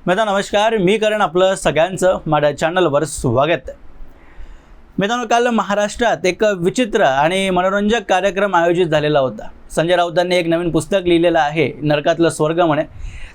मित्रांनो नमस्कार, मी करण आपलं सगळ्यांचं माझ्या चॅनलवर स्वागत आहे। मित्रांनो काल महाराष्ट्रात एक विचित्र आणि मनोरंजक कार्यक्रम आयोजित झालेला होता। संजय राऊतांनी एक नवीन पुस्तक लिहिलेलं आहे, नरकातलं स्वर्ग म्हणे।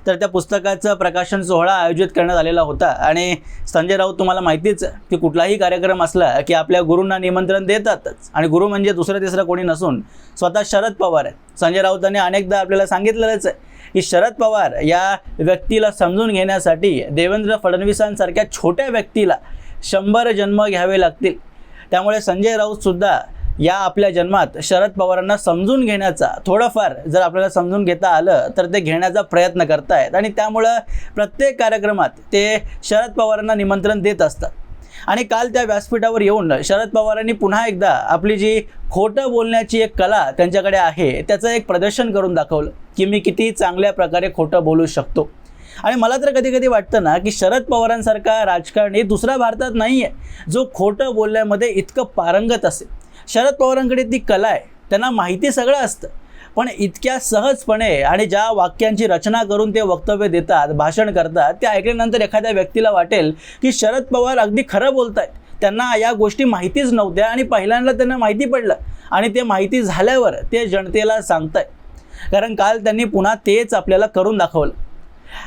तर त्या पुस्तकाचं प्रकाशन सोहळा आयोजित करण्यात आलेला होता आणि संजय राऊत तुम्हाला माहितीच आहे की कुठलाही कार्यक्रम असला की आपल्या गुरूंना निमंत्रण देतातच आणि गुरु म्हणजे दुसरं तिसरं कोणी नसून स्वतः शरद पवार आहे। संजय राऊतांनी अनेकदा आपल्याला सांगितलेलंच आहे की शरद पवार या व्यक्तीला समजून घेण्यासाठी देवेंद्र फडणवीसांसारख्या छोट्या व्यक्तीला 100 जन्म घ्यावे लागतील। त्यामुळे संजय राऊत सुद्धा या आपल्या जन्मात शरद पवारांना समजून घेण्याचा, थोडंफार जर आपल्याला समजून घेता आलं तर ते घेण्याचा प्रयत्न करतायत आणि त्यामुळे प्रत्येक कार्यक्रमात ते शरद पवारांना निमंत्रण देत असतात। आणि काल त्या व्यासपीठावर येऊन शरद पवारांनी पुन्हा एकदा आपली जी खोटं बोलण्याची एक कला त्यांच्याकडे आहे त्याचं एक प्रदर्शन करून दाखवलं की मी किती चांगल्या प्रकारे खोटं बोलू शकतो। आणि मला तर कधी कधी वाटतं ना की शरद पवारांसारखा राजकारणी दुसरा भारतात नाही आहे जो खोटं बोलण्यामध्ये इतकं पारंगत असेल। शरद पवारांकडे ती कला आहे, त्यांना माहिती सगळं असतं, पण इतक्या सहजपणे आणि ज्या वाक्यांची रचना करून ते वक्तव्य देतात, भाषण करतात, ते ऐकल्यानंतर एखाद्या व्यक्तीला वाटेल की शरद पवार अगदी खरं बोलतायत, त्यांना या गोष्टी माहितीच नव्हत्या आणि पहिल्यांदा त्यांना माहिती पडलं आणि ते माहिती झाल्यावर ते जनतेला सांगतायत। कारण काल त्यांनी पुन्हा तेच आपल्याला करून दाखवलं।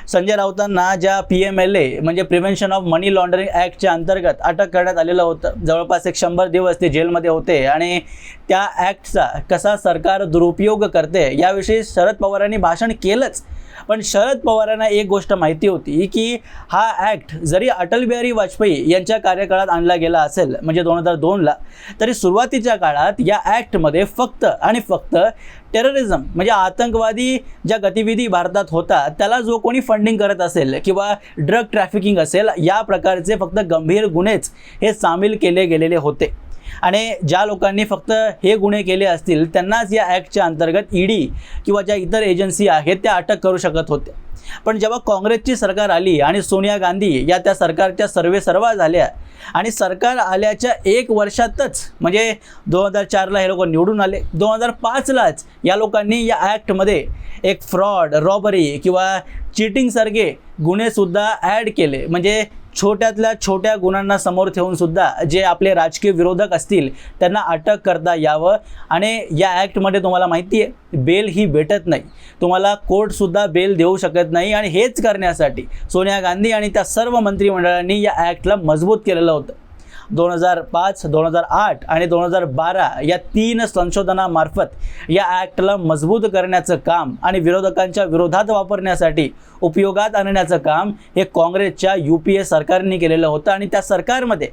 संजय राऊतांना ज्या PMLA म्हणजे प्रिव्हेन्शन ऑफ मनी लॉन्ड्रिंग ॲक्टच्या अंतर्गत अटक करण्यात आलेलं होतं, जवळपास 100 दिवस ते जेलमध्ये होते आणि त्या ॲक्टचा कसा सरकार दुरुपयोग करते याविषयी शरद पवारांनी भाषण केलंच। पण शरद पवारांना एक गोष्ट माहिती होती की हा ॲक्ट जरी अटल बिहारी वाजपेयी यांच्या कार्यकाळात आणला गेला असेल म्हणजे 2002ला, तरी सुरुवातीच्या काळात या ॲक्टमध्ये फक्त आणि फक्त टेररिझम म्हणजे आतंकवादी ज्या गतिविधी भारतात होतात त्याला जो कोणी फंडिंग करत असेल किंवा ड्रग ट्रॅफिकिंग असेल या प्रकारचे फक्त गंभीर गुन्हेच हे सामील केले गेलेले होते। आणि ज्या लोकांनी फक्त हे गुन्हे केले असतील त्यांनाच या ॲक्टच्या अंतर्गत ED किंवा ज्या इतर एजन्सी आहेत त्या अटक करू शकत होत्या। पण जेव्हा काँग्रेसची सरकार आली आणि सोनिया गांधी या त्या सरकारच्या सर्वेसर्वा झाल्या आणि सरकार आल्याच्या 1 वर्षातच म्हणजे 2004ला हे लोक निवडून आले, 2005लाच या लोकांनी या ॲक्टमध्ये एक फ्रॉड, रॉबरी किंवा चीटिंगसारखे गुन्हेसुद्धा ॲड केले। म्हणजे छोट्यातल्या छोट्या गुन्ह्यांना समोर ठेवून सुद्धा जे आपले राजकीय विरोधक असतील त्यांना अटक करता यावं। आणि या ॲक्टमध्ये तुम्हाला माहिती आहे बेल ही भेटत नाही, तुम्हाला कोर्टसुद्धा बेल देऊ शकत नाही। आणि हेच करण्यासाठी सोनिया गांधी आणि त्या सर्व मंत्रिमंडळांनी या ॲक्टला मजबूत केलेलं होतं। 2005, 2008 आणि 2012 या 3 संशोधनामार्फत या ॲक्टला मजबूत करण्याचं काम आणि विरोधकांच्या विरोधात वापरण्यासाठी उपयोगात आणण्याचं काम हे काँग्रेसच्या UPA सरकारने केलेलं होतं। आणि त्या सरकारमध्ये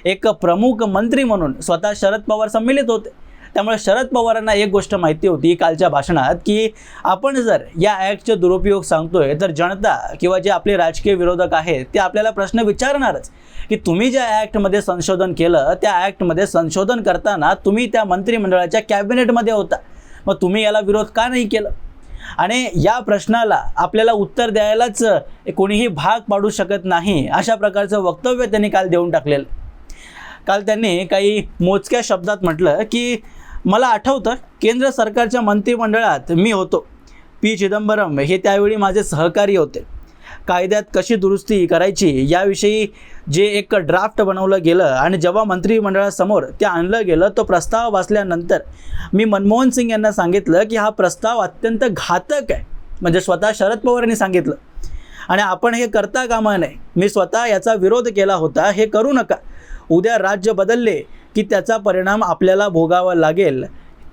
एक प्रमुख मंत्री म्हणून स्वतः शरद पवार सम्मिलित होते। त्यामुळे शरद पवारांना एक गोष्ट माहिती होती कालच्या भाषणात की आपण जर या ॲक्टचे दुरुपयोग सांगतोय तर जनता किंवा जे आपले राजकीय विरोधक आहेत ते आपल्याला प्रश्न विचारणारच की तुम्ही ज्या ॲक्टमध्ये संशोधन केलं त्या ॲक्टमध्ये संशोधन करताना तुम्ही त्या मंत्रिमंडळाच्या कॅबिनेटमध्ये होता, मग तुम्ही याला विरोध का नाही केलं? आणि या प्रश्नाला आपल्याला उत्तर द्यायलाच कोणीही भाग पाडू शकत नाही अशा प्रकारचं वक्तव्य त्यांनी काल देऊन टाकलेलं। काल त्यांनी काही मोजक्या शब्दात म्हटलं की मला आठवतं केंद्र सरकारच्या मंत्रिमंडळात मी होतो, P. चिदंबरम हे त्यावेळी माझे सहकारी होते। कायद्यात कशी दुरुस्ती करायची याविषयी जे एक ड्राफ्ट बनवलं गेलं आणि जेव्हा मंत्रिमंडळासमोर ते आणलं गेलं तो प्रस्ताव वाचल्यानंतर मी मनमोहन सिंग यांना सांगितलं की हा प्रस्ताव अत्यंत घातक आहे, म्हणजे स्वतः शरद पवारांनी सांगितलं आणि आपण हे करता कामा नये, मी स्वतः याचा विरोध केला होता, हे करू नका, उद्या राज्य बदलले की त्याचा परिणाम आपल्याला भोगावा लागेल।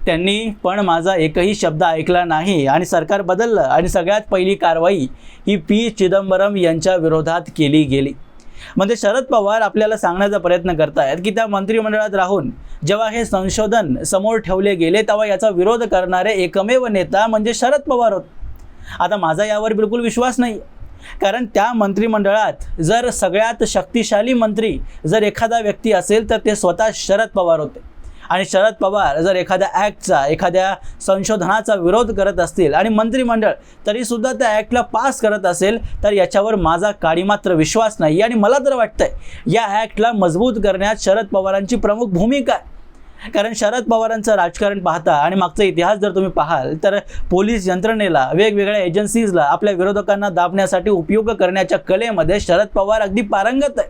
त्यांनी पण माझा एकही शब्द ऐकला नाही आणि सरकार बदललं आणि सगळ्यात पहिली कारवाई ही P. चिदंबरम यांच्या विरोधात केली गेली। म्हणजे शरद पवार आपल्याला सांगण्याचा प्रयत्न करतायत की त्या मंत्रिमंडळात राहून जेव्हा हे संशोधन समोर ठेवले गेले तेव्हा याचा विरोध करणारे एकमेव नेता म्हणजे शरद पवार होते। आता माझा यावर बिलकुल विश्वास नाही, कारण त्या मंत्रिमंडळात जर सगळ्यात शक्तिशाली मंत्री जर एखादा व्यक्ती असेल तर ते स्वतः शरद पवार होते। आणि शरद पवार जर एखाद्या ॲक्टचा, एखाद्या संशोधनाचा विरोध करत असतील आणि मंत्रिमंडळ तरीसुद्धा त्या ॲक्टला पास करत असेल तर याच्यावर माझा काडीमात्र विश्वास नाही। आणि मला तर वाटतंय या ॲक्टला मजबूत करण्यात शरद पवारांची प्रमुख भूमिका आहे। कारण शरद पवारांचं राजकारण पाहता आणि मागचा इतिहास जर तुम्ही पाहाल तर पोलीस यंत्रणेला, वेगवेगळ्या एजन्सीजला आपल्या विरोधकांना दाबण्यासाठी उपयोग करण्याच्या कलेमध्ये शरद पवार अगदी पारंगत आहेत.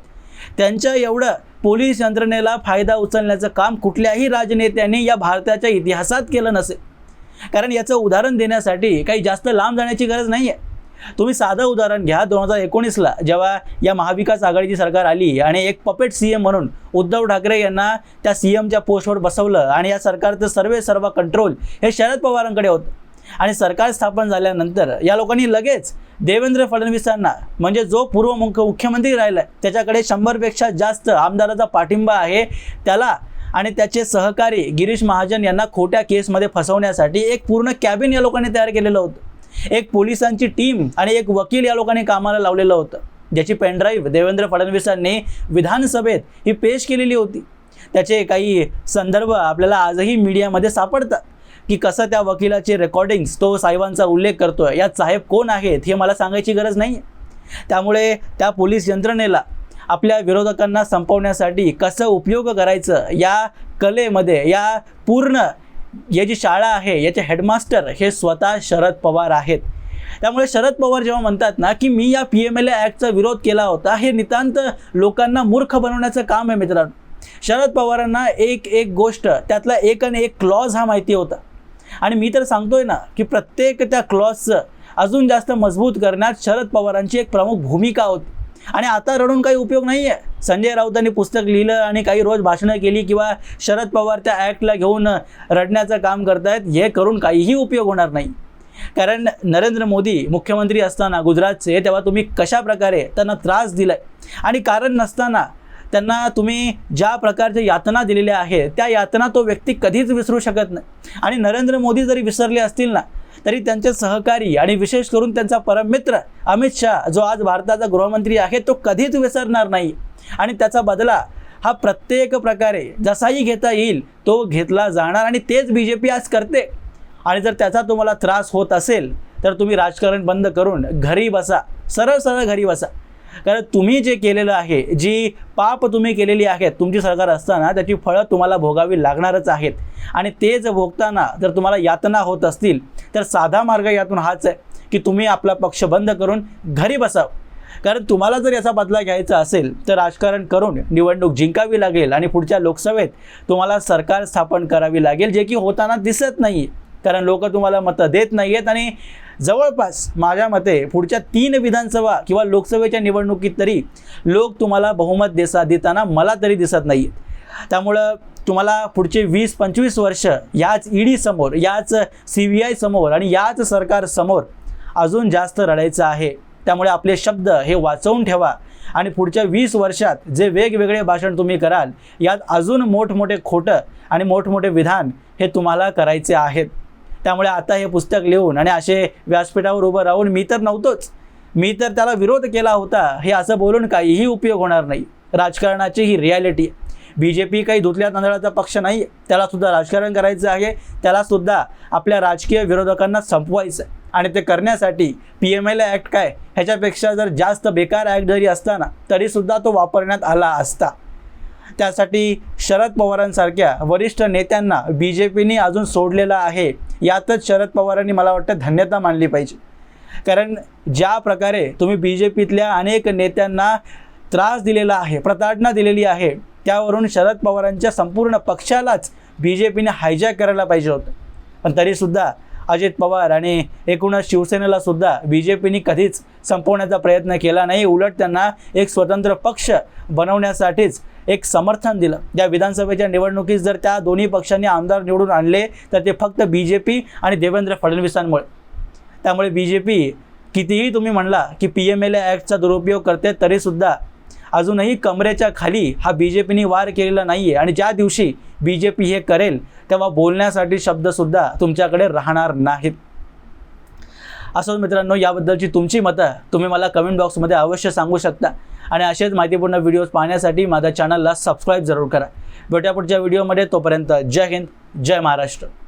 त्यांच्या एवढं पोलीस यंत्रणेला फायदा उचलण्याचं काम कुठल्याही राजनेत्यांनी या भारताच्या इतिहासात केलं नसेल. कारण याचं उदाहरण देण्यासाठी काही जास्त लांब जाण्याची गरज नाही आहे. तुम्ही साधं उदाहरण घ्या. 2019ला जेव्हा या महाविकास आघाडीची सरकार आली आणि एक पपेट सीएम म्हणून उद्धव ठाकरे यांना त्या सीएमच्या पोस्टवर बसवलं आणि या सरकारचं सर्व कंट्रोल हे शरद पवारांकडे होतं. आणि सरकार स्थापन झाल्यानंतर या लोकांनी लगेच देवेंद्र फडणवीसांना, म्हणजे जो पूर्व मुख्यमंत्री राहिला त्याच्याकडे 100पेक्षा जास्त आमदाराचा पाठिंबा आहे, त्याला आणि त्याचे सहकारी गिरीश महाजन यांना खोट्या केसमध्ये फसवण्यासाठी एक पूर्ण कॅबिन या लोकांनी तयार केलेलं होतं. एक पोलिसांची टीम आणि एक वकील या लोकांनी कामाला लावलेलं होतं, ज्याची पेनड्राईव्ह देवेंद्र फडणवीसांनी विधानसभेत ही पेश केलेली होती. त्याचे काही संदर्भ आपल्याला आजही मीडियामध्ये सापडतात की कसं त्या वकिलाचे रेकॉर्डिंग्स तो साहेबांचा उल्लेख करतोय. यात साहेब कोण आहेत हे मला सांगायची गरज नाही. त्यामुळे त्या पोलीस यंत्रणेला आपल्या विरोधकांना संपवण्यासाठी कसं उपयोग करायचं या कलेमध्ये, या पूर्ण ही जी शाळा आहे याचे हेडमास्टर हे स्वतः शरद पवार आहेत. त्यामुळे शरद पवार जेव्हा म्हणतात ना की मी या PMLA ॲक्टचा विरोध केला होता, हे नितांत लोकांना मूर्ख बनवण्याचं काम आहे मित्रांनो. शरद पवारांना एक गोष्ट त्यातला एक आणि एक क्लॉज हा माहिती होता. आणि मी तर सांगतोय ना की प्रत्येक त्या क्लॉजचं अजून जास्त मजबूत करण्यात शरद पवारांची एक प्रमुख भूमिका होती. आणि आता रडून काही उपयोग नाही आहे. संजय राऊतांनी पुस्तक लिहिलं आणि काही रोज भाषणं केली किंवा शरद पवार त्या ॲक्टला घेऊन रडण्याचं काम करतायत, हे करून काहीही उपयोग होणार नाही. कारण नरेंद्र मोदी मुख्यमंत्री असताना गुजरातचे, तेव्हा तुम्ही कशा प्रकारे त्यांना त्रास दिलाय आणि कारण नसताना त्यांना तुम्ही ज्या प्रकारच्या यातना दिलेल्या आहेत त्या यातना तो व्यक्ती कधीच विसरू शकत नाही. आणि नरेंद्र मोदी जरी विसरले असतील ना तरी त्यांचे सहकारी आणि विशेष करून त्यांचा परममित्र अमित शाह, जो आज भारताचा गृहमंत्री आहे, तो कधीच विसरणार नाही. आणि त्याचा बदला हा प्रत्येक प्रकारे जसाही घेता येईल तो घेतला जाणार आणि तेच BJP आज करते. आणि जर त्याचा तुम्हाला त्रास होत असेल तर तुम्ही राजकारण बंद करून घरी बसा, सरळ घरी बसा. कारण तुम्ही जे केलेलं आहे, जी पाप तुम्ही केलेली आहेत तुमची सरकार असताना, त्याची फळं तुम्हाला भोगावी लागणारच आहेत. आणि तेच भोगताना जर तुम्हाला यातना होत असतील तर साधा मार्ग यातून हाच आहे की तुम्ही आपला पक्ष बंद करून घरी बसावं. कारण तुम्हाला जर याचा बदला घ्यायचा असेल तर राजकारण करून निवडणूक जिंकावी लागेल आणि पुढच्या लोकसभेत तुम्हाला सरकार स्थापन करावी लागेल, जे की होताना दिसत नाही. कारण लोक तुम्हाला मतं देत नाही आहेत आणि जवळपास माझ्या मते पुढच्या 3 विधानसभा किंवा लोकसभेच्या निवडणुकीत तरी लोक तुम्हाला बहुमत देताना मला तरी दिसत नाही. त्यामुळं तुम्हाला पुढचे 20-25 वर्ष याच ED समोर, याच CBI समोर आणि याच सरकारसमोर अजून जास्त रडायचं आहे. त्यामुळे आपले शब्द हे वाचवून ठेवा आणि पुढच्या 20 वर्षात जे वेगवेगळे भाषण तुम्ही कराल यात अजून मोठमोठे खोटं आणि मोठमोठे विधान हे तुम्हाला करायचे आहेत. त्यामुळे आता हे पुस्तक लिहून आणि असे व्यासपीठावर उभं राहून मी तर नव्हतोच, मी तर त्याला विरोध केला होता, हे असं बोलून काहीही उपयोग होणार नाही. राजकारणाची ही रिॲलिटी आहे. BJP काही धुतल्या तांदळाचा पक्ष नाही, त्यालासुद्धा राजकारण करायचं आहे, त्यालासुद्धा आपल्या राजकीय विरोधकांना संपवायचं आहे. आणि ते करण्यासाठी PMLA ॲक्ट काय ह्याच्यापेक्षा जर जास्त बेकार ॲक्ट जरी असताना तरीसुद्धा तो वापरण्यात आला असता. त्यासाठी शरद पवारांसारख्या वरिष्ठ नेत्यांना BJPने अजून सोडलेला आहे. यातच शरद पवारांनी मला वाटतं धन्यता मानली पाहिजे. कारण ज्या प्रकारे तुम्ही BJPतल्या अनेक नेत्यांना त्रास दिलेला आहे, प्रताडणा दिलेली आहे, त्यावरून शरद पवारांच्या संपूर्ण पक्षालाच BJPने हायजॅक करायला पाहिजे होतं. पण तरीसुद्धा अजित पवार आणि एकूणच शिवसेनेला सुद्धा BJPने कधीच संपवण्याचा प्रयत्न केला नाही. उलट त्यांना एक स्वतंत्र पक्ष बनवण्यासाठीच एक समर्थन दिलं. या विधानसभेच्या निवडणुकीत जर त्या दोन्ही पक्षांनी आमदार निवडून आणले तर ते फक्त BJP आणि देवेंद्र फडणवीसांमुळे. त्यामुळे BJP कितीही तुम्ही म्हणला की PMLA ॲक्टचा दुरुपयोग करते तरीसुद्धा अजूनही कमरेच्या खाली हा BJPने वार केलेला नाही आहे. आणि ज्या दिवशी BJP हे करेल तेव्हा बोलण्यासाठी शब्दसुद्धा तुमच्याकडे राहणार नाहीत. असोच मित्रांनो, याबद्दलची तुमची मतं तुम्ही मला कमेंट बॉक्समध्ये अवश्य सांगू शकता. आणि असेच माहितीपूर्ण व्हिडिओज पाहण्यासाठी माझ्या चॅनलला सबस्क्राईब जरूर करा. भेटूया पुढच्या व्हिडिओमध्ये. तोपर्यंत जय हिंद, जय महाराष्ट्र.